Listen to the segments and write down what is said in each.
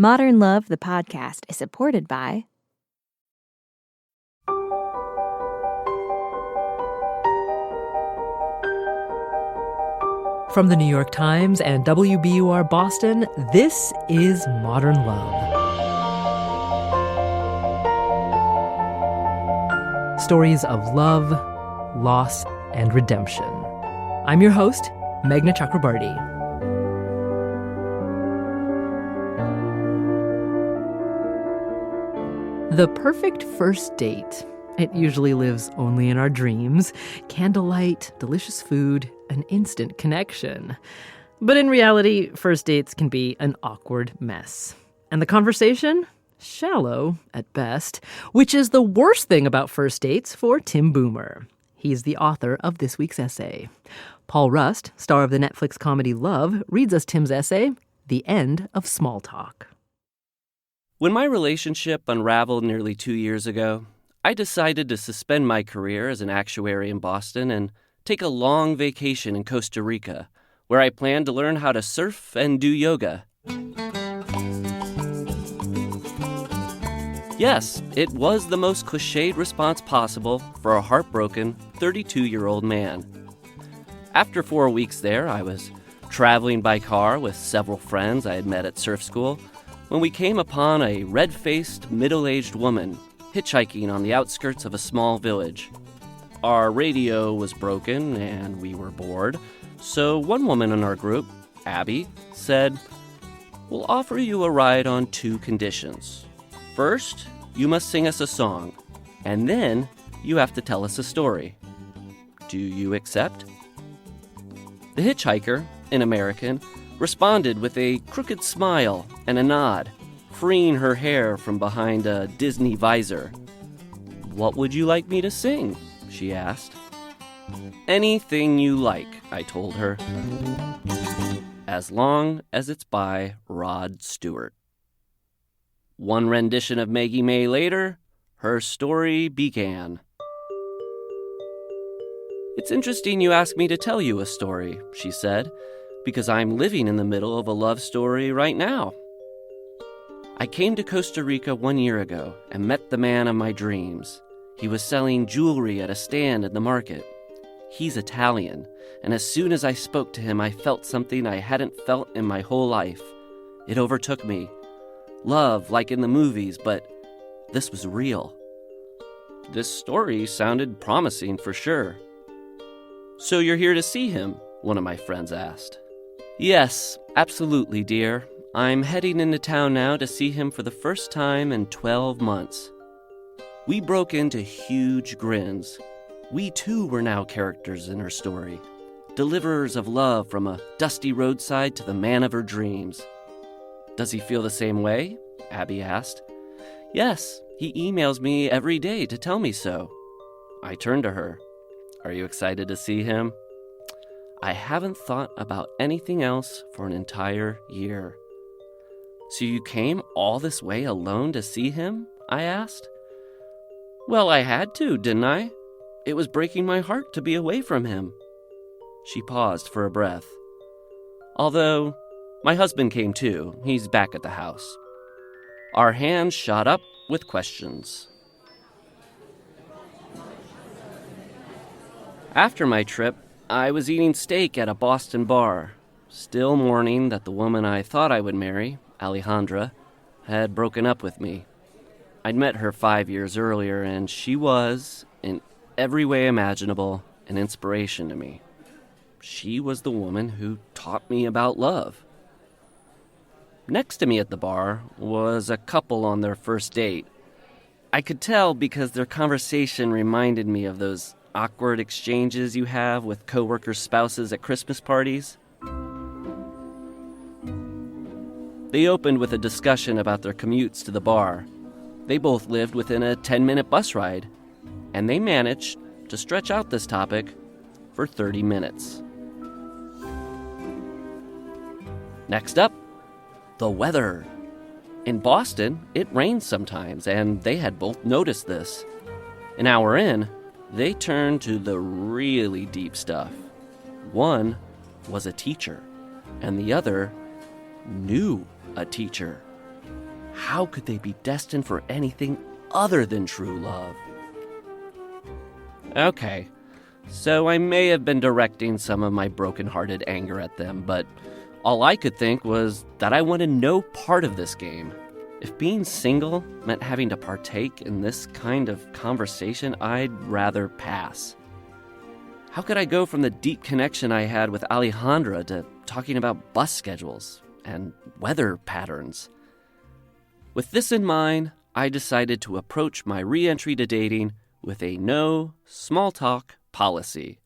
Modern Love, the podcast, is supported by From the New York Times and WBUR Boston, this is Modern Love. Stories of love, loss, and redemption. I'm your host, Meghna Chakrabarty. The perfect first date. It usually lives only in our dreams. Candlelight, delicious food, an instant connection. But in reality, first dates can be an awkward mess. And the conversation? Shallow at best, which is the worst thing about first dates for Tim Boomer. He's the author of this week's essay. Paul Rust, star of the Netflix comedy Love, reads us Tim's essay, The End of Small Talk. When my relationship unraveled nearly 2 years ago, I decided to suspend my career as an actuary in Boston and take a long vacation in Costa Rica, where I planned to learn how to surf and do yoga. Yes, it was the most cliched response possible for a heartbroken 32-year-old man. After 4 weeks there, I was traveling by car with several friends I had met at surf school when we came upon a red-faced, middle-aged woman hitchhiking on the outskirts of a small village. Our radio was broken and we were bored, so one woman in our group, Abby, said, "We'll offer you a ride on 2 conditions. First, you must sing us a song, and then you have to tell us a story. Do you accept?" The hitchhiker, an American, responded with a crooked smile and a nod, freeing her hair from behind a Disney visor. "What would you like me to sing?" she asked. "Anything you like," I told her. "As long as it's by Rod Stewart." One rendition of Maggie May later, her story began. "It's interesting you ask me to tell you a story," she said, "because I'm living in the middle of a love story right now. I came to Costa Rica 1 year ago and met the man of my dreams. He was selling jewelry at a stand in the market. He's Italian, and as soon as I spoke to him, I felt something I hadn't felt in my whole life. It overtook me. Love, like in the movies, but this was real." This story sounded promising for sure. "So you're here to see him?" one of my friends asked. "Yes, absolutely, dear. I'm heading into town now to see him for the first time in 12 months. We broke into huge grins. We too were now characters in her story, deliverers of love from a dusty roadside to the man of her dreams. "Does he feel the same way?" Abby asked. "Yes, he emails me every day to tell me so." I turned to her. "Are you excited to see him?" "I haven't thought about anything else for an entire year." "So you came all this way alone to see him?" I asked. "Well, I had to, didn't I? It was breaking my heart to be away from him." She paused for a breath. "Although, my husband came too. He's back at the house." Our hands shot up with questions. After my trip, I was eating steak at a Boston bar, still mourning that the woman I thought I would marry, Alejandra, had broken up with me. I'd met her 5 years earlier, and she was, in every way imaginable, an inspiration to me. She was the woman who taught me about love. Next to me at the bar was a couple on their first date. I could tell because their conversation reminded me of those awkward exchanges you have with coworkers' spouses at Christmas parties. They opened with a discussion about their commutes to the bar. They both lived within a 10-minute bus ride, and they managed to stretch out this topic for 30 minutes. Next up, the weather. In Boston, it rains sometimes, and they had both noticed this. An hour in, they turned to the really deep stuff. One was a teacher, and the other knew a teacher. how could they be destined for anything other than true love? Okay, so I may have been directing some of my broken-hearted anger at them, but all I could think was that I wanted no part of this game. If being single meant having to partake in this kind of conversation, I'd rather pass. How could I go from the deep connection I had with Alejandra to talking about bus schedules and weather patterns? With this in mind, I decided to approach my re-entry to dating with a no small talk policy.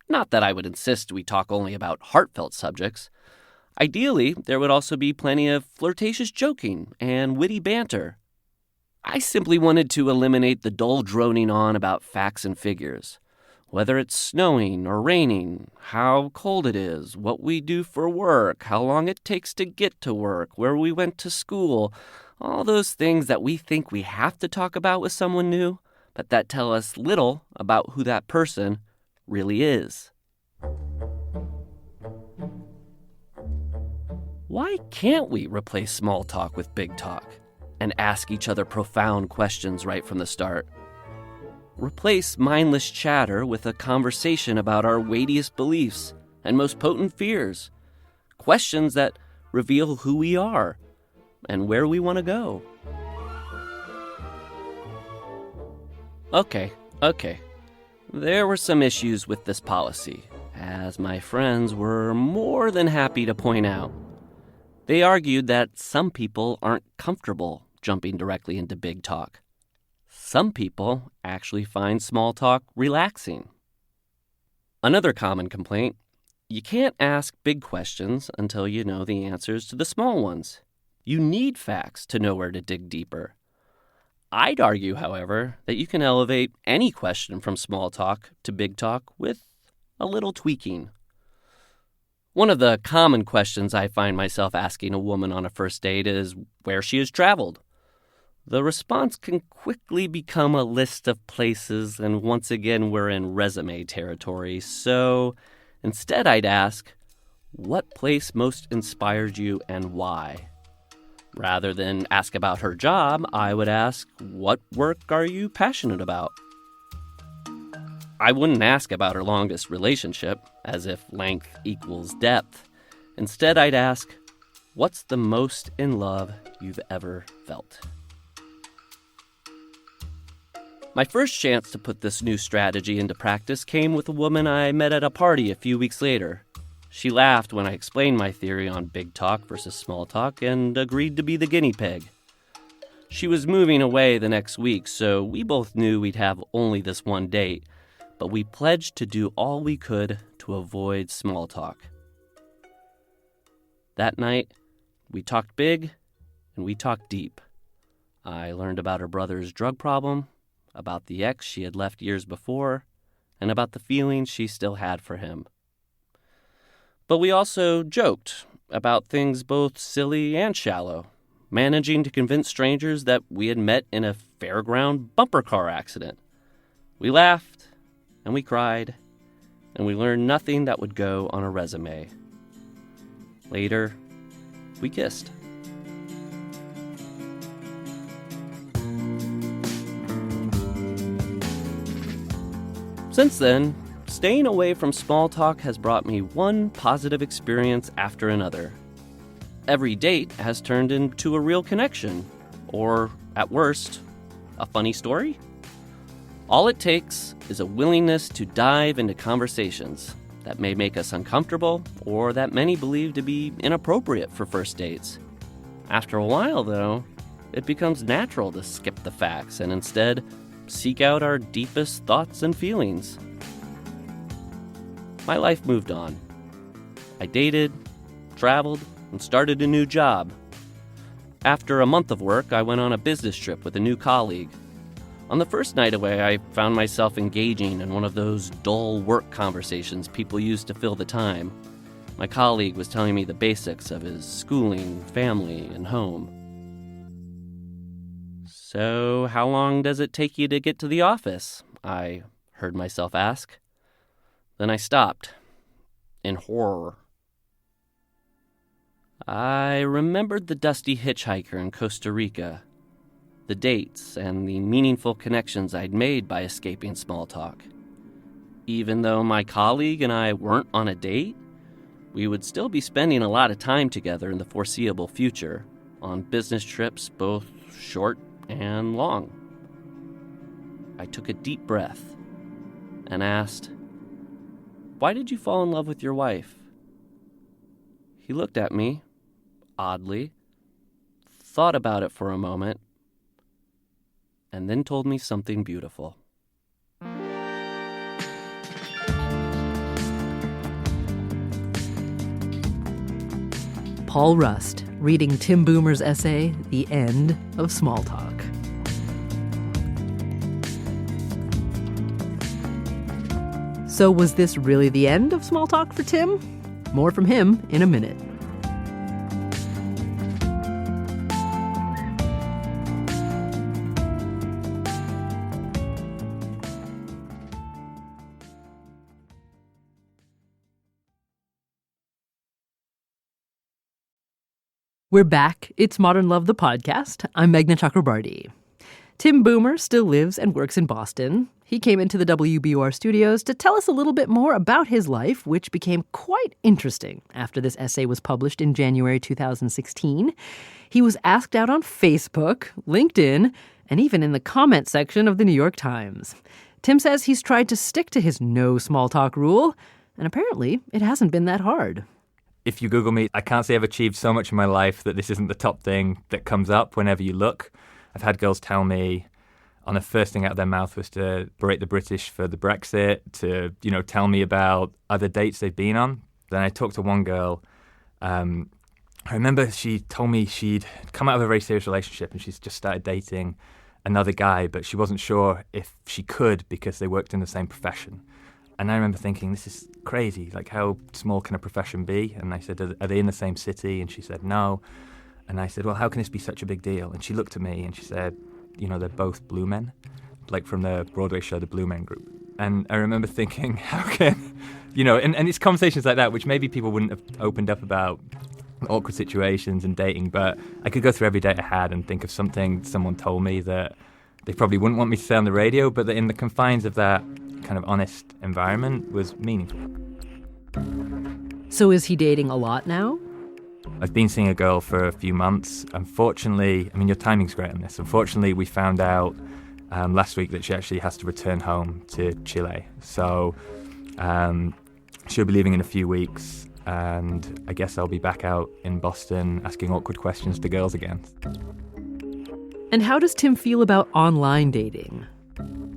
Not that I would insist we talk only about heartfelt subjects. Ideally, there would also be plenty of flirtatious joking and witty banter. I simply wanted to eliminate the dull droning on about facts and figures. Whether it's snowing or raining, how cold it is, what we do for work, how long it takes to get to work, where we went to school, all those things that we think we have to talk about with someone new, but that tell us little about who that person really is. Why can't we replace small talk with big talk and ask each other profound questions right from the start? Replace mindless chatter with a conversation about our weightiest beliefs and most potent fears. Questions that reveal who we are and where we want to go. Okay. There were some issues with this policy, as my friends were more than happy to point out. They argued that some people aren't comfortable jumping directly into big talk. Some people actually find small talk relaxing. Another common complaint: you can't ask big questions until you know the answers to the small ones. You need facts to know where to dig deeper. I'd argue, however, that you can elevate any question from small talk to big talk with a little tweaking. One of the common questions I find myself asking a woman on a first date is where she has traveled. The response can quickly become a list of places, and once again we're in resume territory. So instead I'd ask, what place most inspired you and why? Rather than ask about her job, I would ask, what work are you passionate about? I wouldn't ask about her longest relationship, as if length equals depth. Instead, I'd ask, what's the most in love you've ever felt? My first chance to put this new strategy into practice came with a woman I met at a party a few weeks later. She laughed when I explained my theory on big talk versus small talk and agreed to be the guinea pig. She was moving away the next week, so we both knew we'd have only this one date, but we pledged to do all we could to avoid small talk. That night, we talked big and we talked deep. I learned about her brother's drug problem, about the ex she had left years before, and about the feelings she still had for him. But we also joked about things both silly and shallow, managing to convince strangers that we had met in a fairground bumper car accident. We laughed, and we cried, and we learned nothing that would go on a resume. Later, we kissed. Since then, staying away from small talk has brought me one positive experience after another. Every date has turned into a real connection, or, at worst, a funny story. All it takes is a willingness to dive into conversations that may make us uncomfortable or that many believe to be inappropriate for first dates. After a while, though, it becomes natural to skip the facts and instead seek out our deepest thoughts and feelings. My life moved on. I dated, traveled, and started a new job. After a month of work, I went on a business trip with a new colleague. On the first night away, I found myself engaging in one of those dull work conversations people use to fill the time. My colleague was telling me the basics of his schooling, family, and home. "So, how long does it take you to get to the office?" I heard myself ask. Then I stopped, in horror. I remembered the dusty hitchhiker in Costa Rica, the dates and the meaningful connections I'd made by escaping small talk. Even though my colleague and I weren't on a date, we would still be spending a lot of time together in the foreseeable future, on business trips both short and long. I took a deep breath and asked, "Why did you fall in love with your wife?" He looked at me, oddly, thought about it for a moment, and then told me something beautiful. Paul Rust, reading Tim Boomer's essay, The End of Small Talk. So was this really the end of small talk for Tim? More from him in a minute. We're back. It's Modern Love, the podcast. I'm Meghna Chakrabarti. Tim Boomer still lives and works in Boston. He came into the WBUR studios to tell us a little bit more about his life, which became quite interesting after this essay was published in January 2016. He was asked out on Facebook, LinkedIn, and even in the comment section of the New York Times. Tim says he's tried to stick to his no small talk rule, and apparently it hasn't been that hard. If you Google me, I can't say I've achieved so much in my life that this isn't the top thing that comes up whenever you look. I've had girls tell me on the first thing out of their mouth was to berate the British for the Brexit, to, tell me about other dates they've been on. Then I talked to one girl. I remember she told me she'd come out of a very serious relationship and she's just started dating another guy, but she wasn't sure if she could because they worked in the same profession. And I remember thinking, this is crazy. Like, how small can a profession be? And I said, are they in the same city? And she said, no. And I said, well, how can this be such a big deal? And she looked at me and she said, they're both Blue Men, like from the Broadway show, the Blue Men Group. And I remember thinking, how can, and it's conversations like that, which maybe people wouldn't have opened up about awkward situations and dating, but I could go through every date I had and think of something someone told me that they probably wouldn't want me to say on the radio, but that in the confines of that kind of honest environment was meaningful. So is he dating a lot now? I've been seeing a girl for a few months. Unfortunately, your timing's great on this. Unfortunately, we found out last week that she actually has to return home to Chile. So she'll be leaving in a few weeks, and I guess I'll be back out in Boston asking awkward questions to girls again. And how does Tim feel about online dating?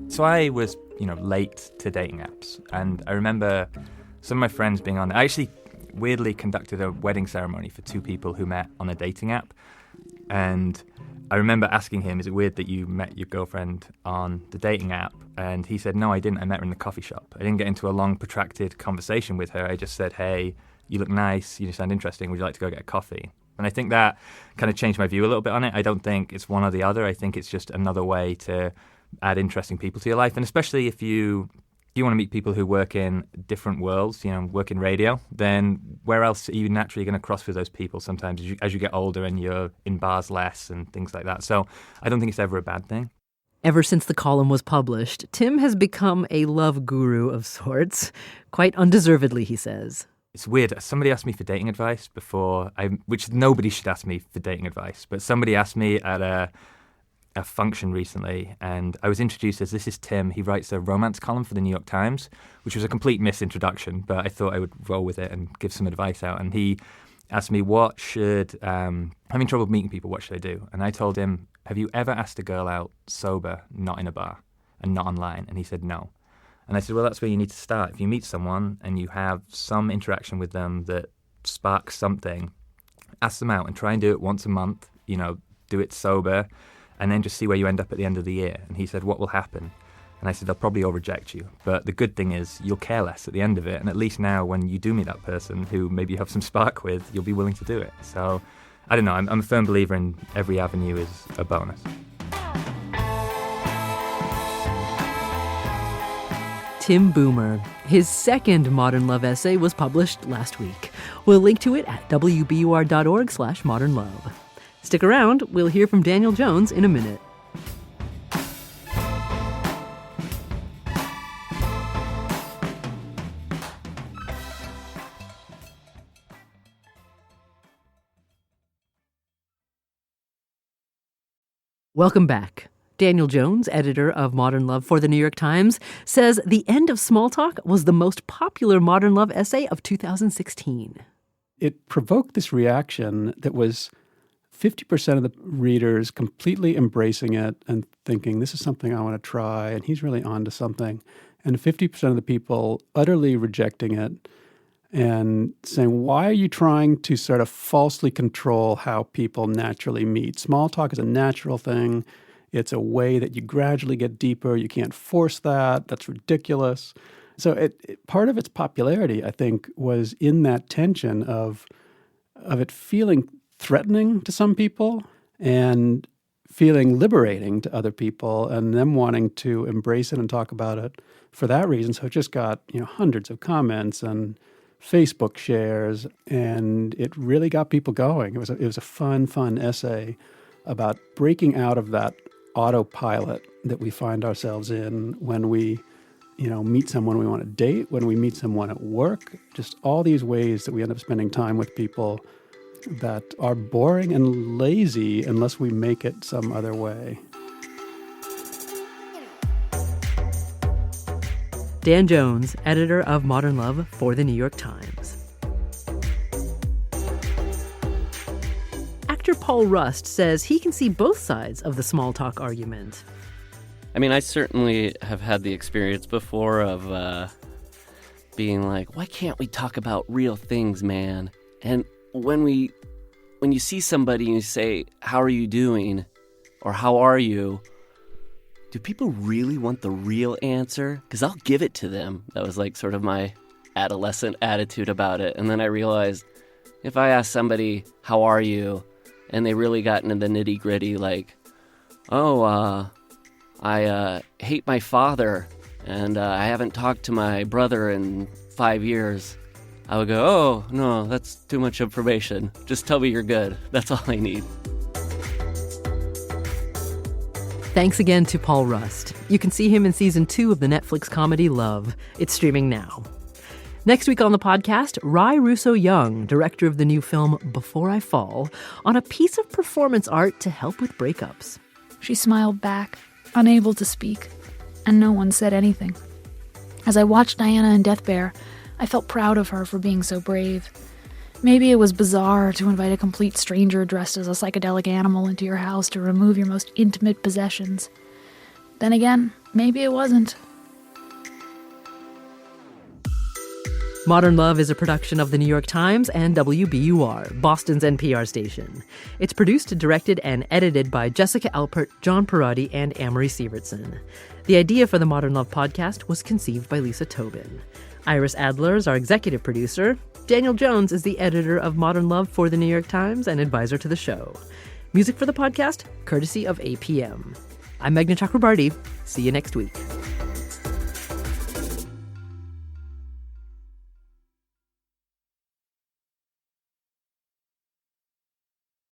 So I was, late to dating apps, and I remember some of my friends being on. I actually weirdly conducted a wedding ceremony for two people who met on a dating app, and I remember asking him, is it weird that you met your girlfriend on the dating app? And he said, no, I didn't. I met her in the coffee shop. I didn't get into a long, protracted conversation with her. I just said, hey, you look nice, you sound interesting, would you like to go get a coffee? And I think that kind of changed my view a little bit on it. I don't think it's one or the other. I think it's just another way to add interesting people to your life. And especially if you want to meet people who work in different worlds, work in radio, then where else are you naturally going to cross with those people sometimes as you get older and you're in bars less and things like that. So I don't think it's ever a bad thing. Ever since the column was published, Tim has become a love guru of sorts, quite undeservedly, he says. It's weird. Somebody asked me for dating advice before, which nobody should ask me for dating advice, but somebody asked me at a function recently, and I was introduced as, this is Tim. He writes a romance column for the New York Times, which was a complete misintroduction, but I thought I would roll with it and give some advice out. And he asked me, I'm having trouble meeting people, what should I do? And I told him, have you ever asked a girl out sober, not in a bar, and not online? And he said, no. And I said, well, that's where you need to start. If you meet someone and you have some interaction with them that sparks something, ask them out and try and do it once a month, do it sober, and then just see where you end up at the end of the year. And he said, what will happen? And I said, they'll probably all reject you. But the good thing is you'll care less at the end of it. And at least now when you do meet that person who maybe you have some spark with, you'll be willing to do it. So I don't know. I'm a firm believer in every avenue is a bonus. Tim Boomer. His second Modern Love essay was published last week. We'll link to it at wbur.org/modernlove. Stick around. We'll hear from Daniel Jones in a minute. Welcome back. Daniel Jones, editor of Modern Love for the New York Times, says The End of Small Talk was the most popular Modern Love essay of 2016. It provoked this reaction that was 50% of the readers completely embracing it and thinking, this is something I want to try, and he's really onto something. And 50% of the people utterly rejecting it and saying, why are you trying to sort of falsely control how people naturally meet? Small talk is a natural thing. It's a way that you gradually get deeper. You can't force that. That's ridiculous. So part of its popularity, I think, was in that tension of it feeling threatening to some people and feeling liberating to other people, and them wanting to embrace it and talk about it for that reason. So it just got hundreds of comments and Facebook shares, and it really got people going. It was a fun essay about breaking out of that autopilot that we find ourselves in when we meet someone we want to date, when we meet someone at work, just all these ways that we end up spending time with people that are boring and lazy unless we make it some other way. Dan Jones, editor of Modern Love for the New York Times. Actor Paul Rust says he can see both sides of the small talk argument. I mean, I certainly have had the experience before of being like, why can't we talk about real things, man? And when you see somebody and you say, how are you doing? Or how are you? Do people really want the real answer? Because I'll give it to them. That was like sort of my adolescent attitude about it. And then I realized if I ask somebody, how are you? And they really got into the nitty gritty, like, I hate my father and I haven't talked to my brother in 5 years. I would go, oh, no, that's too much information. Just tell me you're good. That's all I need. Thanks again to Paul Rust. You can see him in season 2 of the Netflix comedy Love. It's streaming now. Next week on the podcast, Rai Russo-Young, director of the new film Before I Fall, on a piece of performance art to help with breakups. She smiled back, unable to speak, and no one said anything. As I watched Diana in Death Bear, I felt proud of her for being so brave. Maybe it was bizarre to invite a complete stranger dressed as a psychedelic animal into your house to remove your most intimate possessions. Then again, maybe it wasn't. Modern Love is a production of the New York Times and WBUR, Boston's NPR station. It's produced, directed, and edited by Jessica Alpert, John Perotti, and Amory Sievertson. The idea for the Modern Love podcast was conceived by Lisa Tobin. Iris Adler is our executive producer. Daniel Jones is the editor of Modern Love for the New York Times and advisor to the show. Music for the podcast, courtesy of APM. I'm Meghna Chakrabarti. See you next week.